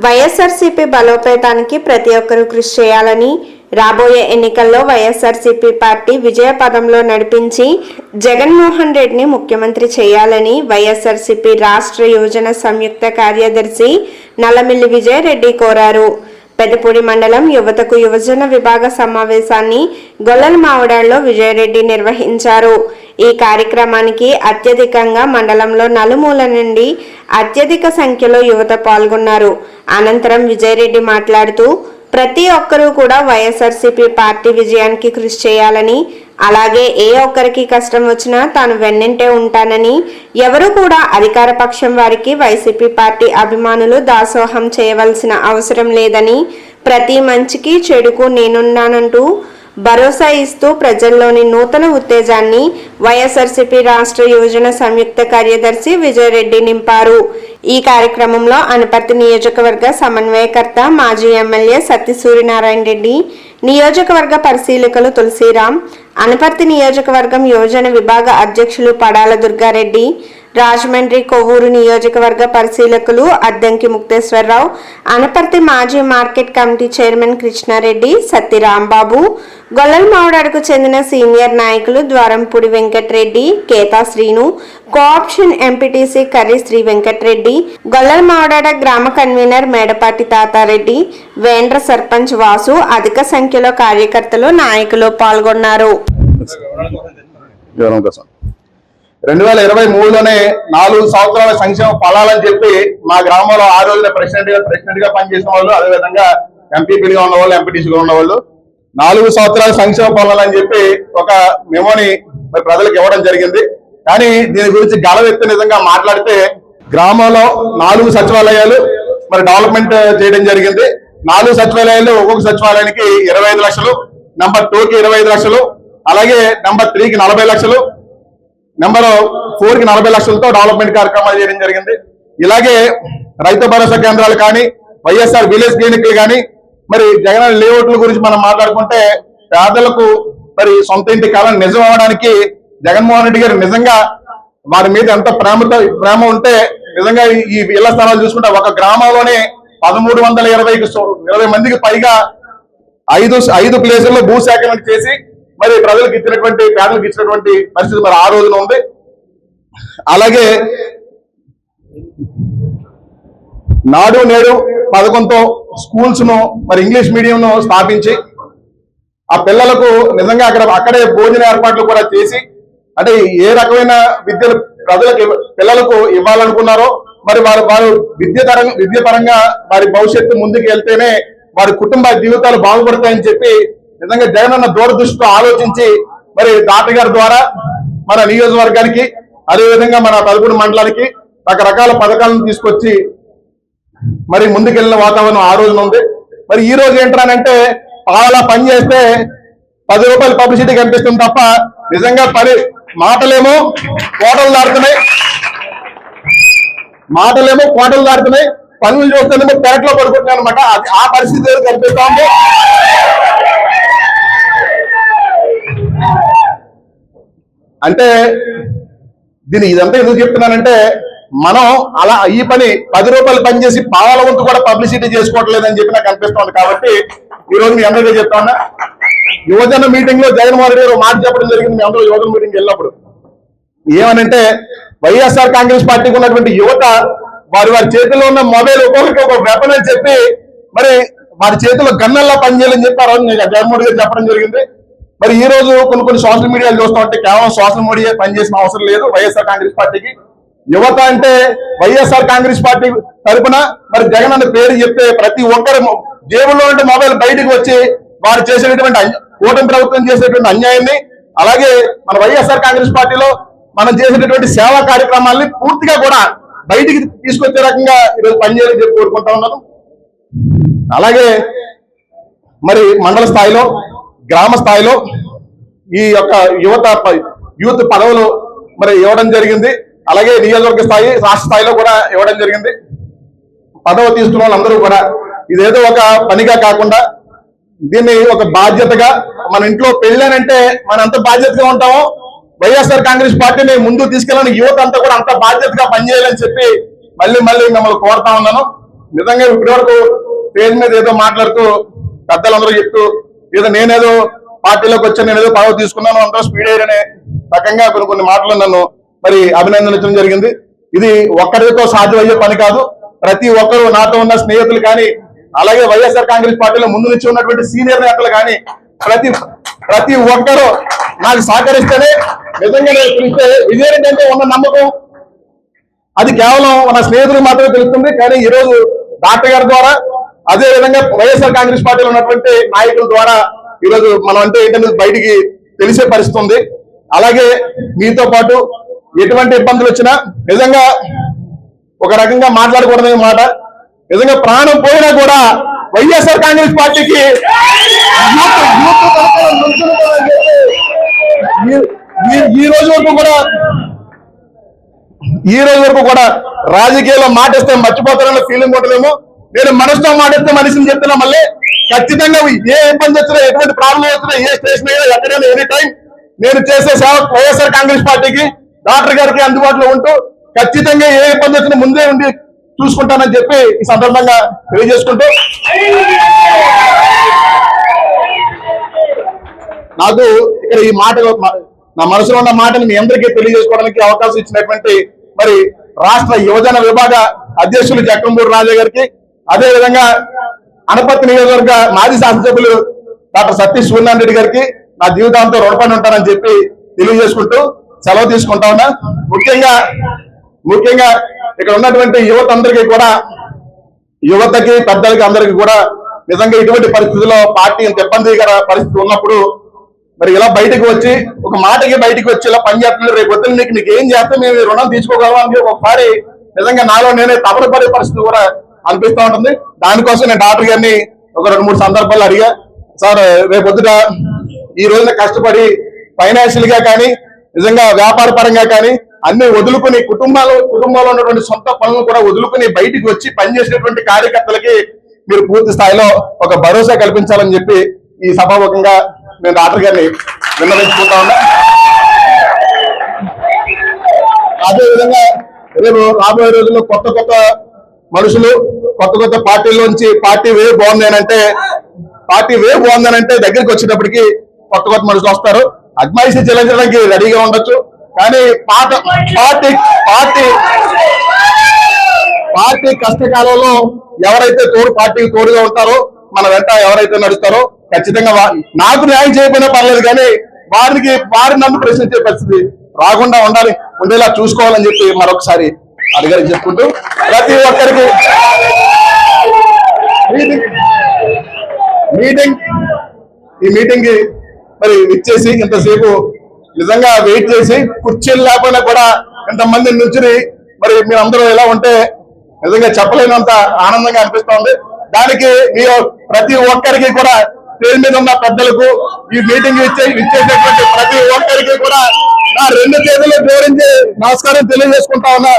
వైఎస్ఆర్సీపీ బలోపేతానికి ప్రతి ఒక్కరూ కృషి చేయాలని, రాబోయే ఎన్నికల్లో వైఎస్ఆర్సీపీ పార్టీ విజయపథంలో నడిపించి జగన్మోహన్ రెడ్డిని ముఖ్యమంత్రి చేయాలని వైఎస్ఆర్సీపీ రాష్ట్ర యువజన సంయుక్త కార్యదర్శి నల్లమిల్లి విజయ్ రెడ్డి కోరారు. పెద్దపూడి మండలం యువతకు యువజన విభాగ సమావేశాన్ని గొల్లలమావిడాల్లో విజయరెడ్డి నిర్వహించారు. ఈ కార్యక్రమానికి అత్యధికంగా మండలంలో నలుమూల నుండి అత్యధిక సంఖ్యలో యువత పాల్గొన్నారు. అనంతరం విజయరెడ్డి మాట్లాడుతూ ప్రతి ఒక్కరూ కూడా వైఎస్ఆర్సీపీ పార్టీ విజయానికి కృషి చేయాలని, అలాగే ఏ ఒక్కరికి కష్టం వచ్చినా తాను వెన్నంటే ఉంటానని, ఎవరు కూడా అధికార పక్షం వారికి వైసీపీ పార్టీ అభిమానులు దాసోహం చేయవలసిన అవసరం లేదని, ప్రతి మంచికి చెడుకు నేనున్నానంటూ భరోసా ఇస్తూ ప్రజల్లోని నూతన ఉత్తేజాన్ని వైఎస్ఆర్సీపీ రాష్ట్ర యువజన సంయుక్త కార్యదర్శి విజయరెడ్డి నింపారు. ఈ కార్యక్రమంలో అనపర్తి నియోజకవర్గ సమన్వయకర్త మాజీ ఎమ్మెల్యే సత్తి సూర్యనారాయణ రెడ్డి, నియోజకవర్గ పరిశీలకులు తులసిరాం, అనపర్తి నియోజకవర్గం యువజన విభాగ అధ్యక్షులు పడాల దుర్గారెడ్డి, రాజమండ్రి కొవ్వూరు నియోజకవర్గ పరిశీలకులు అద్దంకి ముక్తేశ్వరరావు, అనపర్తి మాజీ market committee chairman Krishna Reddy, Satti Rambabu, గొల్లలమావిడాడుకు చెందిన సీనియర్ నాయకులు ద్వారంపూడి వెంకటరెడ్డి, కేతా శ్రీను, కోఆప్షన్ ఎంపీటీసీ కర్రీ శ్రీ వెంకటరెడ్డి, గొల్లలమావిడాడ గ్రామ కన్వీనర్ మేడపాటి తాతారెడ్డి, వేండ్ర సర్పంచ్ వాసు అధిక సంఖ్యలో కార్యకర్తలు నాయకులు పాల్గొన్నారు. 2023లోనే 4 సంవత్సరాల సంక్షేమ ఫలాలని చెప్పి మా గ్రామంలో ఆ రోజున ప్రెసిడెంట్ గా పనిచేసిన వాళ్ళు, అదేవిధంగా ఎంపీపీగా ఉన్న వాళ్ళు, ఎంపీటీసీగా ఉన్న వాళ్ళు 4 సంవత్సరాల సంక్షేమ ఫలాలని చెప్పి ఒక మెమోని ప్రజలకు ఇవ్వడం జరిగింది. కానీ దీని గురించి గళవెత్తి నిజంగా మాట్లాడితే గ్రామంలో 4 సచివాలయాలు డెవలప్మెంట్ చేయడం జరిగింది. 4 సచివాలయాలు ఒక్కొక్క సచివాలయానికి 25 లక్షలు, నెంబర్ 2కి 25 లక్షలు, అలాగే నెంబర్ 3కి 40 లక్షలు, నెంబర్ 4కి 40 లక్షలతో డెవలప్మెంట్ కార్యక్రమాలు చేయడం జరిగింది. ఇలాగే రైతు భరోసా కేంద్రాలు కానీ, వైఎస్ఆర్ విలేజ్ క్లినిక్లు కానీ, జగన్ లేఅవుట్ల గురించి మనం మాట్లాడుకుంటే పేదలకు సొంత ఇంటి కళ నిజం అవడానికి జగన్మోహన్ రెడ్డి గారు నిజంగా వారి మీద ఎంత ప్రేమ ఉంటే నిజంగా ఈ ఇళ్ల స్థలాలు చూసుకుంటే ఒక గ్రామంలోనే 1320 మందికి పైగా 5 ప్లేసుల్లో భూసేకరణ చేసి ప్రజలకు ఇచ్చినటువంటి, పేదలకు ఇచ్చినటువంటి పరిస్థితి ఆ రోజున ఉంది. అలాగే నాడు నేడు పథకంతో స్కూల్స్ ను ఇంగ్లీష్ మీడియం ను స్థాపించి ఆ పిల్లలకు నిజంగా అక్కడే భోజన ఏర్పాట్లు కూడా చేసి, అంటే ఏ రకమైన విద్యలు పిల్లలకు ఇవ్వాలనుకున్నారో వారు విద్య పరంగా వారి భవిష్యత్తు ముందుకు వెళ్తేనే వారి కుటుంబ జీవితాలు బాగుపడతాయని చెప్పి నిజంగా జగన్ అన్న దూరదృష్టితో ఆలోచించి డాక్టర్ ద్వారా మన నియోజకవర్గానికి, అదేవిధంగా మన పెద్దపూడి మండలానికి రకరకాల పథకాలను తీసుకొచ్చి ముందుకెళ్ళిన వాతావరణం ఆ రోజున ఉంది. ఈ రోజు ఏంటంటే అలా పని చేస్తే 10 రూపాయలు పబ్లిసిటీ కనిపిస్తుంది తప్ప నిజంగా మాటలేమో కోటలు దాటుతున్నాయి, పనులు చూస్తేనేమో పెరట్లో పడుకుంటున్నాయి అనమాట. ఆ పరిస్థితి కనిపిస్తా ఉంది. అంటే ఇదంతా ఎందుకు చెప్తున్నానంటే మనం అలా ఈ పని 10 రూపాయలు పని చేసి పావాల వంతు కూడా పబ్లిసిటీ చేసుకోవట్లేదని చెప్పి నాకు అనిపిస్తుంది. కాబట్టి ఈ రోజు మీ అందరికీ చెప్తాను, యువజన మీటింగ్ లో జగన్మోహన్ రెడ్డి గారు మాట చెప్పడం జరిగింది. మీ అందరూ యువజన మీటింగ్ వెళ్ళినప్పుడు ఏమనంటే వైఎస్ఆర్ కాంగ్రెస్ పార్టీకి ఉన్నటువంటి యువత వారి చేతిలో ఉన్న మొబైల్ ఒక్కొక్కరికి ఒక వెపన్ అని చెప్పి వారి చేతిలో గన్నల్లా పనిచేయాలని చెప్పి ఆ రోజు జగన్మోహన్ గారు చెప్పడం జరిగింది. ఈ రోజు కొన్ని సోషల్ మీడియాలు చూస్తూ ఉంటే కేవలం సోషల్ మీడియా పనిచేసిన అవసరం లేదు. వైఎస్ఆర్ కాంగ్రెస్ పార్టీకి యువత అంటే వైఎస్ఆర్ కాంగ్రెస్ పార్టీ తరఫున జగన్ అన్న పేరు చెప్తే ప్రతి ఒక్కరి జేబుల్లో ఉంటే మొబైల్ బయటకు వచ్చి వారు చేసేటటువంటి కూటమి ప్రభుత్వం చేసేటువంటి అన్యాయాన్ని, అలాగే మన వైఎస్ఆర్ కాంగ్రెస్ పార్టీలో మనం చేసేటటువంటి సేవా కార్యక్రమాలని పూర్తిగా కూడా బయటికి తీసుకొచ్చే రకంగా ఈరోజు పనిచేయాలని చెప్పి కోరుకుంటా ఉన్నాను. అలాగే మండల స్థాయిలో, గ్రామ స్థాయిలో ఈ యొక్క యూత్ పదవులు ఇవ్వడం జరిగింది. అలాగే నియోజకవర్గ స్థాయి, రాష్ట్ర స్థాయిలో కూడా ఇవ్వడం జరిగింది. పదవి తీసుకున్న వాళ్ళందరూ కూడా ఇదేదో ఒక పనిగా కాకుండా దీన్ని ఒక బాధ్యతగా, మన ఇంట్లో పెళ్ళానంటే మనం ఎంత బాధ్యతగా ఉంటామో వైఎస్ఆర్ కాంగ్రెస్ పార్టీని ముందుకు తీసుకెళ్ళడానికి యువత అంతా కూడా అంత బాధ్యతగా పనిచేయాలని చెప్పి మళ్ళీ మిమ్మల్ని కోరుతా ఉన్నాను. నిజంగా ఇప్పటివరకు స్టేజ్ మీద ఏదో మాట్లాడుతూ పెద్దలందరూ చెప్తూ ఏదో నేనేదో పార్టీలోకి వచ్చాను, నేనేదో పదవి తీసుకున్నాను, అందరూ స్పీడ్ అయ్యారనే రకంగా కొన్ని మాటలు నన్ను మరి అభినందించడం జరిగింది. ఇది ఒక్కరితో సాధ్యమయ్యే పని కాదు. ప్రతి ఒక్కరు నాతో ఉన్న స్నేహితులు కానీ, అలాగే వైఎస్ఆర్ కాంగ్రెస్ పార్టీలో ముందు నుంచి ఉన్నటువంటి సీనియర్ నేతలు కానీ ప్రతి ఒక్కరూ నాకు సహకరిస్తేనే నిజంగా నేను పిలిస్తే విజయరెడ్డి అంటే ఉన్న నమ్మకం అది కేవలం మన స్నేహితులకు మాత్రమే తెలుస్తుంది. కానీ ఈ రోజు డాక్టర్ గారి ద్వారా, అదే విధంగా వైఎస్ఆర్ కాంగ్రెస్ పార్టీలో ఉన్నటువంటి నాయకుల ద్వారా ఈరోజు మనం అంటే ఏంటంటే బయటికి తెలిసే పరిస్థితి ఉంది. అలాగే మీతో పాటు ఎటువంటి ఇబ్బందులు వచ్చినా నిజంగా ఒక రకంగా మాట్లాడకూడదనే మాట, నిజంగా ప్రాణం పోయినా కూడా వైఎస్ఆర్ కాంగ్రెస్ పార్టీకి ఈ రోజు వరకు కూడా రాజకీయాల్లో మాటిస్తే మర్చిపోతారన్న ఫీలింగ్ ఉంటుందేమో. నేను మనసుతో మాటిస్తే మనిషిని చెప్తున్నా, మళ్ళీ ఖచ్చితంగా ఏ ఇబ్బంది వచ్చినా, ఎటువంటి ప్రాబ్లం వచ్చినా, ఏ స్టేషన్ అయినా, ఎక్కడైనా ఎనీ టైం నేను చేసే సేవ వైఎస్ఆర్ కాంగ్రెస్ పార్టీకి, డాక్టర్ గారికి అందుబాటులో ఉంటూ ఖచ్చితంగా ఏ ఇబ్బంది వచ్చినా ముందే ఉండి చూసుకుంటానని చెప్పి ఈ సందర్భంగా తెలియజేసుకుంటూ, నాకు ఇక్కడ ఈ మాట నా మనసులో ఉన్న మాటని మీ అందరికీ తెలియజేసుకోవడానికి అవకాశం ఇచ్చినటువంటి మరి రాష్ట్ర యువజన విభాగ అధ్యక్షులు జక్కంపూడి రాజా గారికి, అదే విధంగా అనపర్తి నియోజకవర్గ మాజీ శాసనసభ్యులు డాక్టర్ సతీష్ సూర్యనారాయణ రెడ్డి గారికి నా జీవితాంతో రుణపడి ఉంటానని చెప్పి తెలియజేసుకుంటూ సెలవు తీసుకుంటా ఉన్నా. ముఖ్యంగా ఇక్కడ ఉన్నటువంటి యువత అందరికీ కూడా, యువతకి పెద్దలకి అందరికీ కూడా నిజంగా ఇటువంటి పరిస్థితుల్లో పార్టీ ఇంత ఇబ్బందికర పరిస్థితి ఉన్నప్పుడు మరి ఇలా బయటకు వచ్చి ఒక మాటకి బయటకు వచ్చి ఇలా పనిచేస్తున్నారు, రేపు వద్దు నీకు ఏం చేస్తే మేము రుణం తీసుకోగలం అని ఒకసారి నిజంగా నాలో నేనే తపనపడే పరిస్థితి కూడా అనిపిస్తూ ఉంటుంది. దానికోసం నేను డాక్టర్ గారిని ఒక 2-3 సందర్భాలు అడిగా, సార్ రేపు వద్దుట ఈ రోజున కష్టపడి ఫైనాన్షియల్ గా కానీ, నిజంగా వ్యాపార పరంగా కానీ అన్ని వదులుకుని కుటుంబంలో ఉన్నటువంటి సొంత పనులను కూడా వదులుకుని బయటికి వచ్చి పనిచేసేటువంటి కార్యకర్తలకి మీరు పూర్తి స్థాయిలో ఒక భరోసా కల్పించాలని చెప్పి ఈ సభాముఖంగా నేను డాక్టర్ గారిని విన్నవించుకుంటా ఉన్నా. అదేవిధంగా రేపు రాబోయే రోజుల్లో కొత్త మనుషులు కొత్త పార్టీలోంచి పార్టీ వేవ్ బాగుందనంటే దగ్గరికి వచ్చేటప్పటికి కొత్త మనుషులు వస్తారు. అజ్మాయిషి చెల్లించడానికి రెడీగా ఉండొచ్చు, కానీ పార్టీ కష్టకాలంలో ఎవరైతే పార్టీకి తోడుగా ఉంటారో, మన వెంట ఎవరైతే నడుస్తారో ఖచ్చితంగా నాకు న్యాయం చేయకపోయినా పర్లేదు, కానీ వారి నన్ను ప్రశ్నించే పరిస్థితి రాకుండా ఉండేలా చూసుకోవాలని చెప్పి మరొకసారి అడిగారు చెప్పుకుంటూ, ప్రతి ఒక్కరికి ఈ మీటింగ్ కి మరి ఇచ్చేసి ఇంతసేపు నిజంగా వెయిట్ చేసి కుర్చీలు లేకపోయినా కూడా ఇంతమంది నుంచుని మరి మీరందరూ ఎలా ఉంటే నిజంగా చెప్పలేనంత ఆనందంగా అనిపిస్తోంది. దానికి మీ ప్రతి ఒక్కరికి కూడా స్టేజ్ మీద ఉన్న పెద్దలకు ఈ మీటింగ్ ఇచ్చేటటువంటి ప్రతి ఒక్కరికి కూడా నా 2 చేతులు జోడించి నమస్కారం తెలియజేసుకుంటా ఉన్నా.